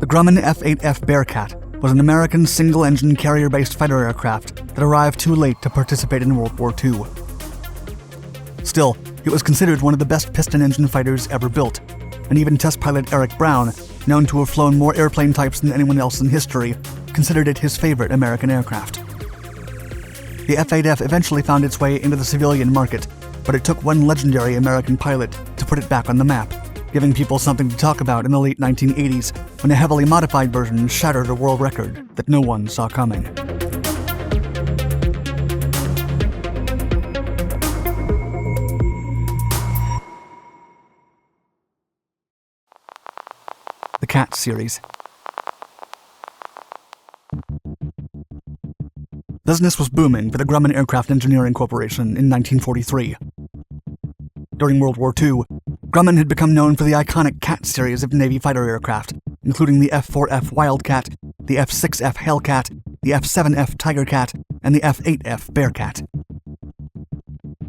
The Grumman F8F Bearcat was an American single-engine carrier-based fighter aircraft that arrived too late to participate in World War II. Still, it was considered one of the best piston-engine fighters ever built, and even test pilot Eric Brown, known to have flown more airplane types than anyone else in history, considered it his favorite American aircraft. The F8F eventually found its way into the civilian market, but it took one legendary American pilot to put it back on the map, giving people something to talk about in the late 1980s when a heavily modified version shattered a world record that no one saw coming. The Cat series. Business was booming for the Grumman Aircraft Engineering Corporation in 1943. During World War II, Grumman had become known for the iconic Cat series of Navy fighter aircraft, including the F4F Wildcat, the F6F Hellcat, the F7F Tigercat, and the F8F Bearcat.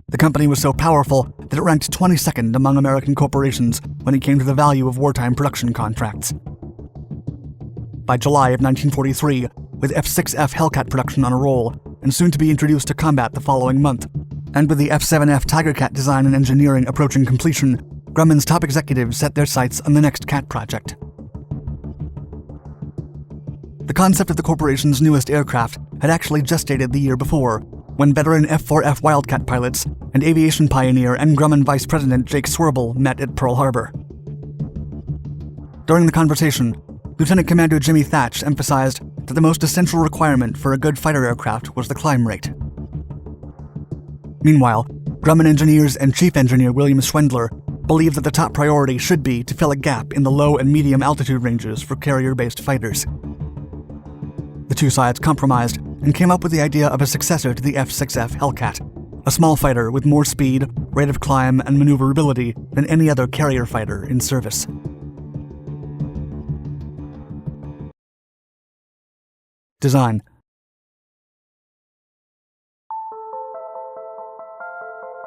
The company was so powerful that it ranked 22nd among American corporations when it came to the value of wartime production contracts. By July of 1943, with F6F Hellcat production on a roll, and soon to be introduced to combat the following month, and with the F7F Tigercat design and engineering approaching completion, Grumman's top executives set their sights on the next Cat project. The concept of the corporation's newest aircraft had actually gestated the year before, when veteran F4F Wildcat pilots and aviation pioneer and Grumman Vice President Jake Swerble met at Pearl Harbor. During the conversation, Lieutenant Commander Jimmy Thatch emphasized that the most essential requirement for a good fighter aircraft was the climb rate. Meanwhile, Grumman engineers and Chief Engineer William Schwendler believed that the top priority should be to fill a gap in the low and medium altitude ranges for carrier-based fighters. The two sides compromised and came up with the idea of a successor to the F6F Hellcat, a small fighter with more speed, rate of climb, and maneuverability than any other carrier fighter in service. Design.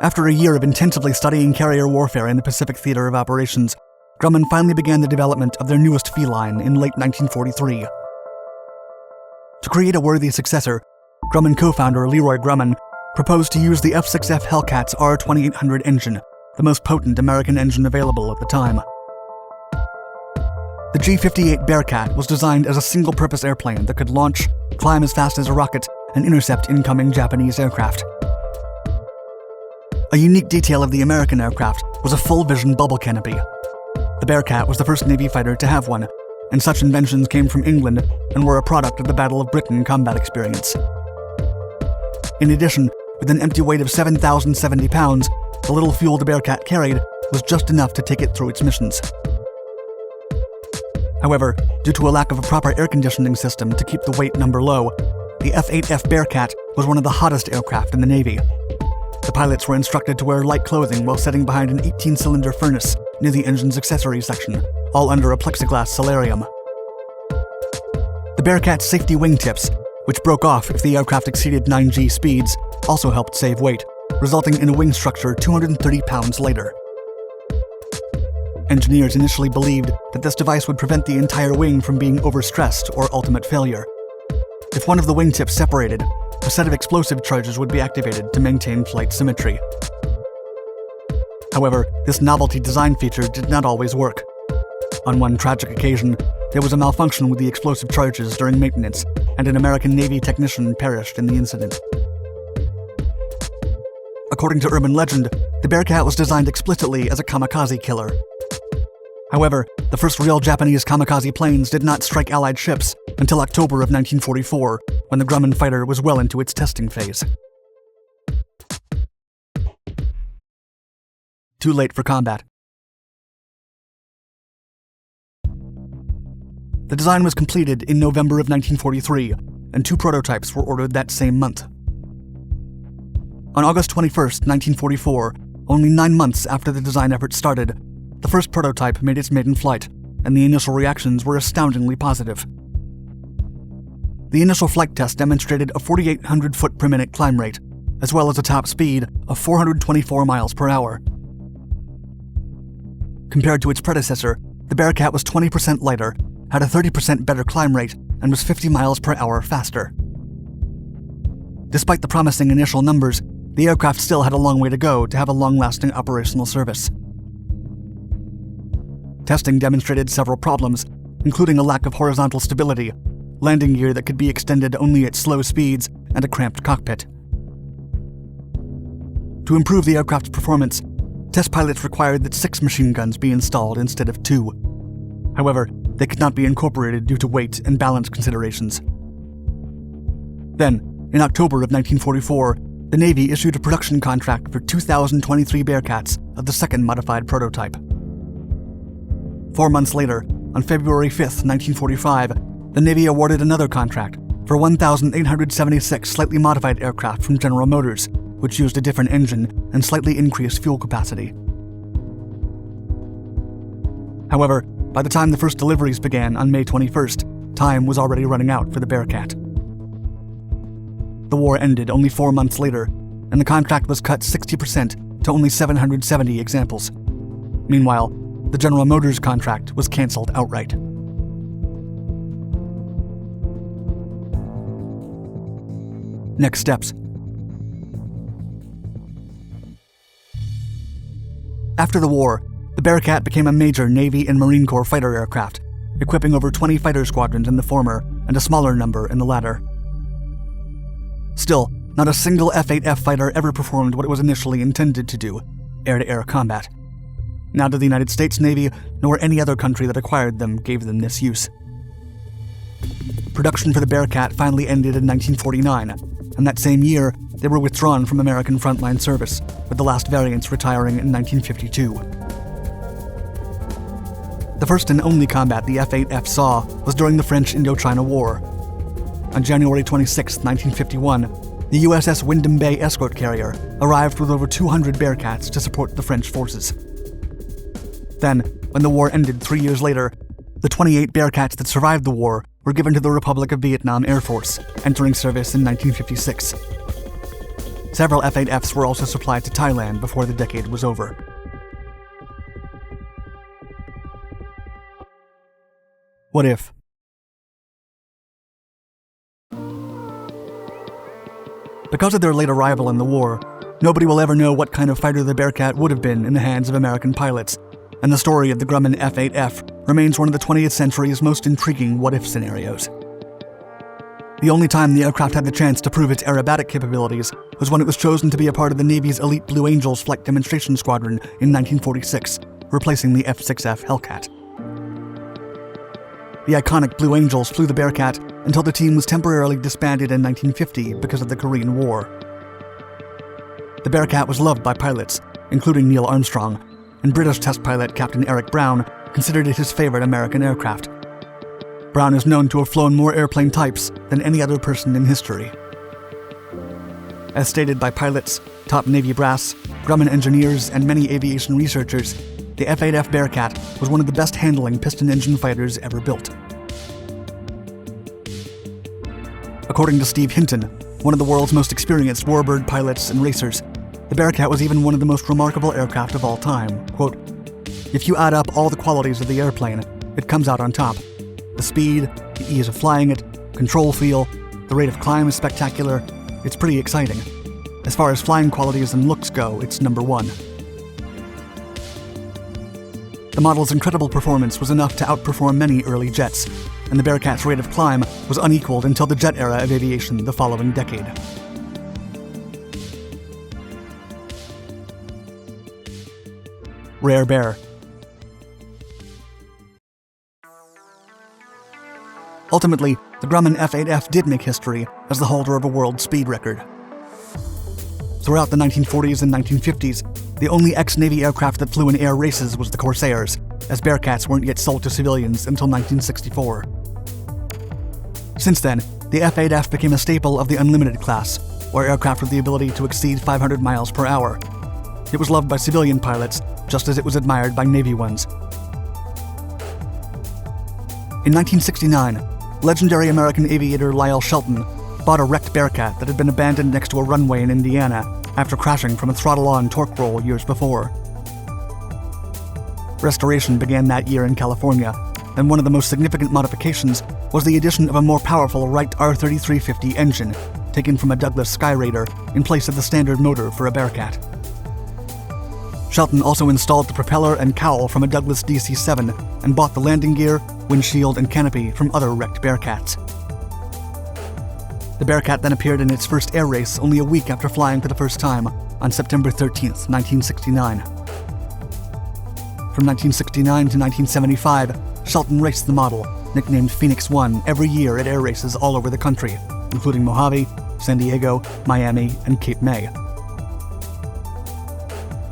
After a year of intensively studying carrier warfare in the Pacific Theater of Operations, Grumman finally began the development of their newest feline in late 1943. To create a worthy successor, Grumman co-founder Leroy Grumman proposed to use the F6F Hellcat's R2800 engine, the most potent American engine available at the time. The G-58 Bearcat was designed as a single-purpose airplane that could launch, climb as fast as a rocket, and intercept incoming Japanese aircraft. A unique detail of the American aircraft was a full-vision bubble canopy. The Bearcat was the first Navy fighter to have one, and such inventions came from England and were a product of the Battle of Britain combat experience. In addition, with an empty weight of 7,070 pounds, the little fuel the Bearcat carried was just enough to take it through its missions. However, due to a lack of a proper air conditioning system to keep the weight number low, the F8F Bearcat was one of the hottest aircraft in the Navy. The pilots were instructed to wear light clothing while sitting behind an 18-cylinder furnace near the engine's accessories section, all under a plexiglass solarium. The Bearcat's safety wingtips, which broke off if the aircraft exceeded 9G speeds, also helped save weight, resulting in a wing structure 230 pounds lighter. Engineers initially believed that this device would prevent the entire wing from being overstressed or ultimate failure. If one of the wingtips separated, a set of explosive charges would be activated to maintain flight symmetry. However, this novelty design feature did not always work. On one tragic occasion, there was a malfunction with the explosive charges during maintenance, and an American Navy technician perished in the incident. According to urban legend, the Bearcat was designed explicitly as a kamikaze killer. However, the first real Japanese kamikaze planes did not strike Allied ships until October of 1944, when the Grumman fighter was well into its testing phase. Too late for combat. The design was completed in November of 1943, and 2 prototypes were ordered that same month. On August 21, 1944, only 9 months after the design effort started, the first prototype made its maiden flight, and the initial reactions were astoundingly positive. The initial flight test demonstrated a 4,800 foot per minute climb rate, as well as a top speed of 424 miles per hour. Compared to its predecessor, the Bearcat was 20% lighter, had a 30% better climb rate and was 50 miles per hour faster. Despite the promising initial numbers, the aircraft still had a long way to go to have a long-lasting operational service. Testing demonstrated several problems, including a lack of horizontal stability, landing gear that could be extended only at slow speeds, and a cramped cockpit. To improve the aircraft's performance, test pilots required that 6 machine guns be installed instead of 2. However, they could not be incorporated due to weight and balance considerations. Then, in October of 1944, the Navy issued a production contract for 2,023 Bearcats of the second modified prototype. 4 months later, on February 5, 1945, the Navy awarded another contract for 1,876 slightly modified aircraft from General Motors, which used a different engine and slightly increased fuel capacity. However, by the time the first deliveries began on May 21st, time was already running out for the Bearcat. The war ended only 4 months later, and the contract was cut 60% to only 770 examples. Meanwhile, the General Motors contract was canceled outright. Next steps. After the war, the Bearcat became a major Navy and Marine Corps fighter aircraft, equipping over 20 fighter squadrons in the former and a smaller number in the latter. Still, not a single F8F fighter ever performed what it was initially intended to do, air-to-air combat. Neither the United States Navy nor any other country that acquired them gave them this use. Production for the Bearcat finally ended in 1949, and that same year, they were withdrawn from American frontline service, with the last variants retiring in 1952. The first and only combat the F8F saw was during the French Indochina War. On January 26, 1951, the USS Wyndham Bay escort carrier arrived with over 200 Bearcats to support the French forces. Then, when the war ended 3 years later, the 28 Bearcats that survived the war were given to the Republic of Vietnam Air Force, entering service in 1956. Several F8Fs were also supplied to Thailand before the decade was over. What if? Because of their late arrival in the war, nobody will ever know what kind of fighter the Bearcat would have been in the hands of American pilots, and the story of the Grumman F8F remains one of the 20th century's most intriguing what-if scenarios. The only time the aircraft had the chance to prove its aerobatic capabilities was when it was chosen to be a part of the Navy's elite Blue Angels flight demonstration squadron in 1946, replacing the F6F Hellcat. The iconic Blue Angels flew the Bearcat until the team was temporarily disbanded in 1950 because of the Korean War. The Bearcat was loved by pilots, including Neil Armstrong, and British test pilot Captain Eric Brown considered it his favorite American aircraft. Brown is known to have flown more airplane types than any other person in history. As stated by pilots, top Navy brass, Grumman engineers, and many aviation researchers, the F8F Bearcat was one of the best handling piston-engine fighters ever built. According to Steve Hinton, one of the world's most experienced warbird pilots and racers, the Bearcat was even one of the most remarkable aircraft of all time. Quote, "If you add up all the qualities of the airplane, it comes out on top. The speed, the ease of flying it, control feel, the rate of climb is spectacular. It's pretty exciting. As far as flying qualities and looks go, it's number one." The model's incredible performance was enough to outperform many early jets, and the Bearcat's rate of climb was unequaled until the jet era of aviation the following decade. Rare Bear. Ultimately, the Grumman F8F did make history as the holder of a world speed record. Throughout the 1940s and 1950s, the only ex-Navy aircraft that flew in air races was the Corsairs, as Bearcats weren't yet sold to civilians until 1964. Since then, the F8F became a staple of the unlimited class, or aircraft with the ability to exceed 500 miles per hour. It was loved by civilian pilots, just as it was admired by Navy ones. In 1969, legendary American aviator Lyle Shelton bought a wrecked Bearcat that had been abandoned next to a runway in Indiana after crashing from a throttle-on torque roll years before. Restoration began that year in California, and one of the most significant modifications was the addition of a more powerful Wright R3350 engine, taken from a Douglas Sky Raider in place of the standard motor for a Bearcat. Shelton also installed the propeller and cowl from a Douglas DC-7 and bought the landing gear, windshield, and canopy from other wrecked Bearcats. The Bearcat then appeared in its first air race only a week after flying for the first time on September 13, 1969. From 1969 to 1975, Shelton raced the model, nicknamed Phoenix 1, every year at air races all over the country, including Mojave, San Diego, Miami, and Cape May.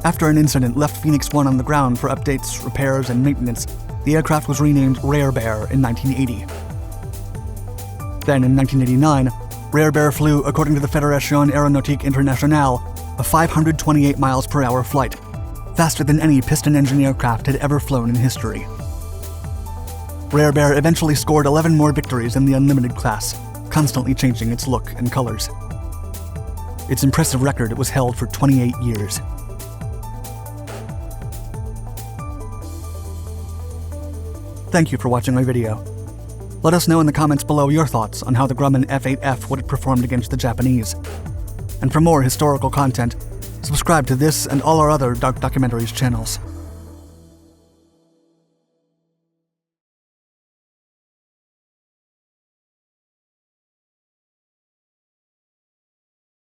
After an incident left Phoenix 1 on the ground for updates, repairs, and maintenance, the aircraft was renamed Rare Bear in 1980. Then, in 1989, Rare Bear flew, according to the Fédération Aéronautique Internationale, a 528 miles per hour flight, faster than any piston-engine aircraft had ever flown in history. Rare Bear eventually scored 11 more victories in the unlimited class, constantly changing its look and colors. Its impressive record was held for 28 years. Thank you for watching my video. Let us know in the comments below your thoughts on how the Grumman F8F would have performed against the Japanese. And for more historical content, subscribe to this and all our other Dark Documentaries channels.